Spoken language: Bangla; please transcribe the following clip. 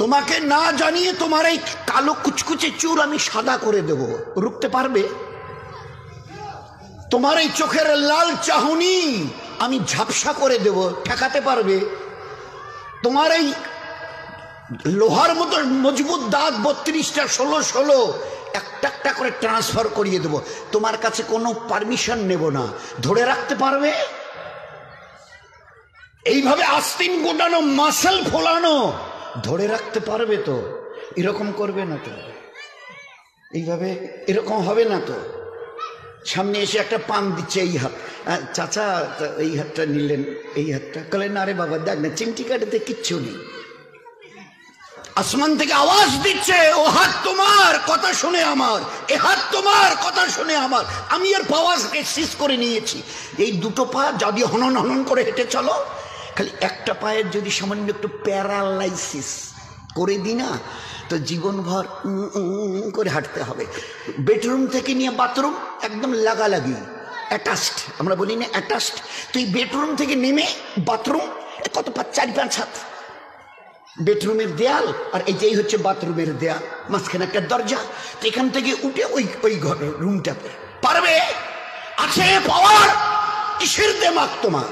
তোমাকে না জানিয়ে তোমার এই কালো কুচকুচে চুল আমি সাদা করে দেব, রুখতে পারবে? তোমার এই চোখের লাল চাহনি আমি ঝাপসা করে দেব, ঠেকাতে পারবে? তোমার এই লোহার মতো মজবুত দাঁত 32টা 16 একটা একটা করে ট্রান্সফার করিয়ে দেব, তোমার কাছে কোনো পারমিশন নেব না, ধরে রাখতে পারবে? এইভাবে আস্তিন গোটানো মাসল ফোলানো ধরে রাখতে পারবে তো? এরকম করবে না তো, এইভাবে এরকম হবে না তো। সামনে এসে একটা পান দিচ্ছে, এই হাত, চাচা এই হাতটা নিলেন, এই হাতটা, বলে না রে বাবা দেখ না চিমটি কাটাতে কিচ্ছু নেই। আসমান থেকে আওয়াজ দিচ্ছে, ও হাত তোমার কথা শুনে আমার, এ হাত তোমার কথা শুনে আমার, আমি এর পাওয়াজকে সিজ করে নিয়েছি। এই দুটো পা যদি হনন হনন করে হেঁটে চলো, খালি একটা পায়ের যদি সামান্য একটু প্যারালাইসিস করে দিই না, তো জীবনভর করে হাঁটতে হবে। বেডরুম থেকে নিয়ে বাথরুম একদম লাগালাগি, অ্যাটাচড, আমরা বলি না অ্যাটাচড। তুই বেডরুম থেকে নেমে বাথরুম কত 4-5 হাত, বেডরুমের দেয়াল আর এই হচ্ছে বাথরুমের দেয়াল, মাঝখানে একটা দরজা, তো এখান থেকে উঠে ওই ঘর রুমটাতে পারবে? আছে পাওয়ার? কিসের দেমাগ তোমার?